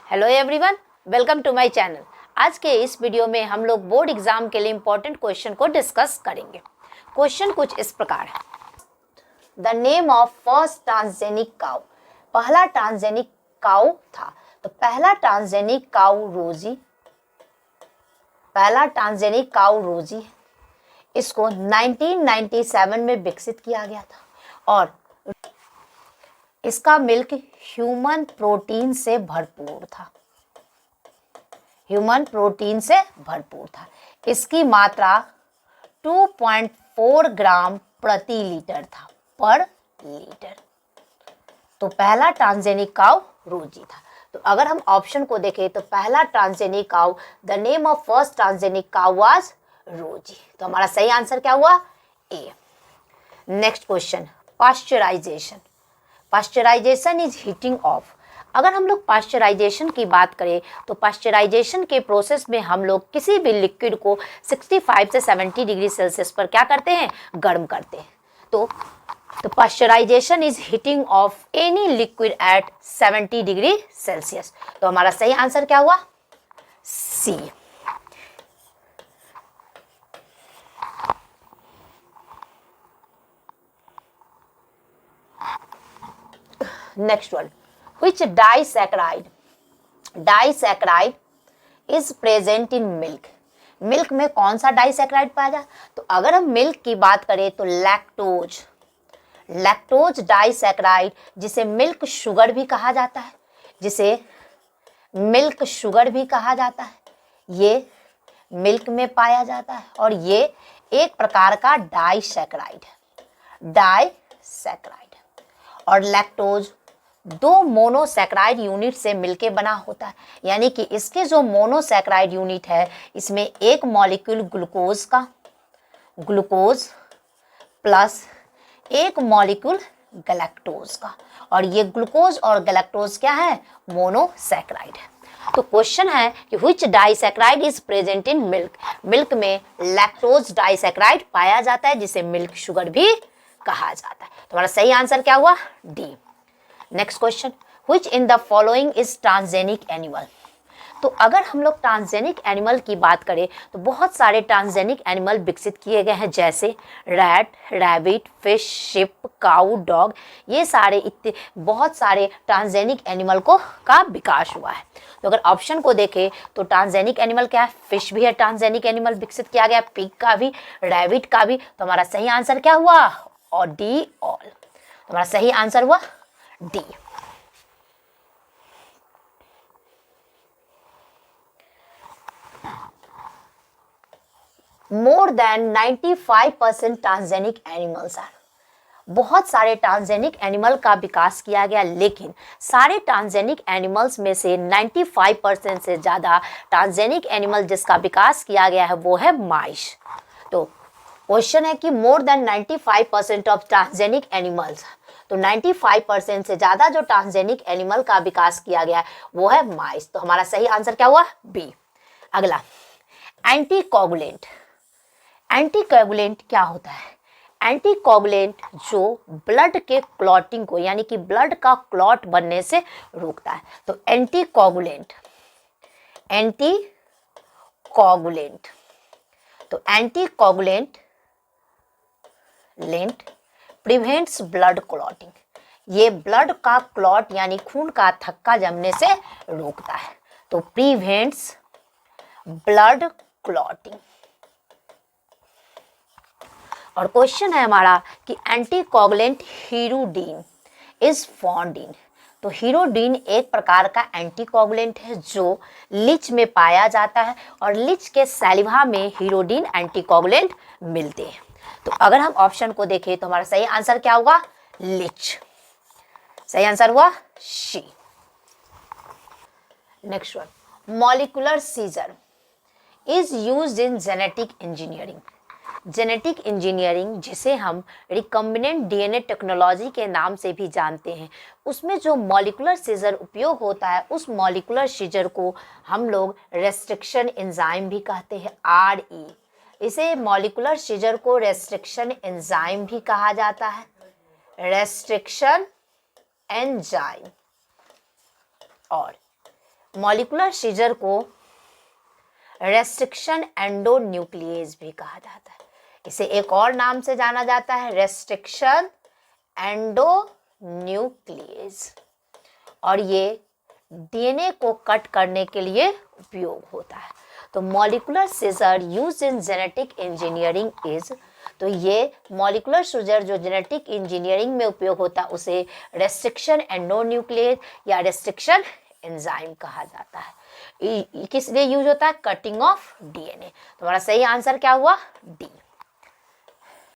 Hello everyone, welcome to my channel. आज के इस वीडियो में हम लोग बोर्ड एग्जाम के लिए इम्पोर्टेंट क्वेश्चन को डिस्कस करेंगे। क्वेश्चन कुछ इस प्रकार है। The name of first transgenic cow. पहला ट्रांसजेनिक काउ था, तो पहला ट्रांसजेनिक काउ रोजी, पहला ट्रांसजेनिक काउ रोजी है। इसको 1997 में विकसित किया गया था और इसका मिल्क ह्यूमन प्रोटीन से भरपूर था, ह्यूमन प्रोटीन से भरपूर था। इसकी मात्रा 2.4 ग्राम प्रति लीटर था, पर लीटर। तो पहला ट्रांसजेनिक काउ रोजी था। तो अगर हम ऑप्शन को देखें तो पहला transgenic cow, the name of first transgenic cow was Rosie. तो हमारा सही आंसर क्या हुआ? A. Next question, pasteurization. Pasteurization is heating of. अगर हम लोग पाश्चराइजेशन की बात करें तो पाश्चराइजेशन के प्रोसेस में हम लोग किसी भी लिक्विड को 65 से 70 डिग्री सेल्सियस पर क्या करते हैं? गर्म करते हैं। तो pasteurization is heating of any liquid at 70 degree Celsius. तो हमारा सही आंसर क्या हुआ? C. Next one, which disaccharide is present in milk. Milk में कौन सा डाइसैकराइड पाया जाए? तो अगर हम मिल्क की बात करें तो लैक्टोज, लैक्टोज डाइसैकराइड, जिसे मिल्क शुगर भी कहा जाता है, जिसे मिल्क शुगर भी कहा जाता है, ये मिल्क में पाया जाता है और ये एक प्रकार का डाइसैकराइड है, डाइसैकराइड। और लैक्टोज दो मोनोसैकराइड यूनिट से मिलके बना होता है, यानी कि इसके जो मोनोसैकराइड यूनिट है इसमें एक मॉलिक्यूल ग्लूकोज का, ग्लूकोज प्लस एक मॉलिक्यूल गैलेक्टोज का, और ये ग्लूकोज और गैलेक्टोज क्या है? मोनोसैकराइड है। तो क्वेश्चन है कि which disaccharide is present in milk. Milk में लैक्टोज डाइसैकराइड पाया जाता है, जिसे मिल्क शुगर भी कहा जाता है। तो हमारा सही आंसर क्या हुआ? D. Next question, which in the following is transgenic animal. तो अगर हम लोग ट्रांसजेनिक एनिमल की बात करें तो बहुत सारे ट्रांसजेनिक एनिमल विकसित किए गए हैं, जैसे रैट, रैबिट, फिश, शिप, काऊ, डॉग। ये सारे बहुत सारे ट्रांसजेनिक एनिमल का विकास हुआ है। तो अगर ऑप्शन को देखें तो ट्रांसजेनिक एनिमल क्या है? फिश भी है ट्रांसजेनिक एनिमल, विकसित किया गया, पिग का भी, रैबिट का भी। तो हमारा सही आंसर क्या हुआ? और डी, ऑल। तो हमारा सही आंसर हुआ D. More than 95% transgenic animals are. बहुत सारे ट्रांसजेनिक एनिमल का विकास किया गया, लेकिन सारे ट्रांसजेनिक एनिमल्स में से 95% से ज़्यादा ट्रांसजेनिक एनिमल जिसका विकास किया गया है वो है माइस। तो क्वेश्चन है कि मोर देन 95% ऑफ ट्रांसजेनिक एनिमल्स, तो 95% से ज़्यादा जो ट्रांसजेनिक एनिमल का विकास किया गया है वो है माइस। तो हमारा सही आंसर क्या हुआ? बी। अगला, एंटीकोगुलेंट। एंटीकोगुलेंट क्या होता है? एंटीकोगुलेंट जो ब्लड के क्लॉटिंग को, यानी कि ब्लड का क्लॉट बनने से रोकता है। तो एंटीकोगुलेंट, एंटीकोगुलेंट, तो एंटीकोगुलेंट प्रिवेंट्स ब्लड क्लॉटिंग। ये ब्लड का क्लॉट यानी खून का थक्का जमने से रोकता है। तो प्रिवेंट्स ब्लड क्लॉटिंग। और क्वेश्चन है हमारा कि एंटीकोगुलेंट हीरोडीन इज फाउंड इन। तो हीरोडीन एक प्रकार का एंटीकोगुलेंट है जो लीच में पाया जाता है, और लीच के सैलिवा में हीरोडीन एंटीकोगुलेंट मिलते हैं। तो अगर हम ऑप्शन को देखें तो हमारा सही आंसर क्या होगा? लीच। सही आंसर हुआ C. Next one, molecular scissor is used in genetic engineering. Genetic engineering, जिसे हम रिकम्बिनेंट डीएनए टेक्नोलॉजी के नाम से भी जानते हैं, उसमें जो मॉलिक्यूलर सीजर उपयोग होता है उस मॉलिक्यूलर सीजर को हम लोग रेस्ट्रिक्शन एंजाइम भी कहते हैं, RE। इसे मॉलिक्यूलर सीजर को रेस्ट्रिक्शन एंजाइम भी कहा जाता है, रेस्ट्रिक्शन एंजाइम। और मॉलिक्यूलर सीजर को रेस्ट्रिक्शन एंडोन्यूक्लिएज भी कहा जाता है। इसे एक और नाम से जाना जाता है रेस्ट्रिक्शन एंडोन्यूक्लिएज, और ये डीएनए को कट करने के लिए उपयोग होता है। तो molecular scissor used in genetic engineering is, तो ये मॉलिक्यूलर सीजर जो जेनेटिक इंजीनियरिंग में उपयोग होता है उसे रेस्ट्रिक्शन एंडोन्यूक्लिएज या रेस्ट्रिक्शन एंजाइम कहा जाता है। किस लिए यूज होता है? Cutting of DNA. तो हमारा सही आंसर क्या हुआ? डी।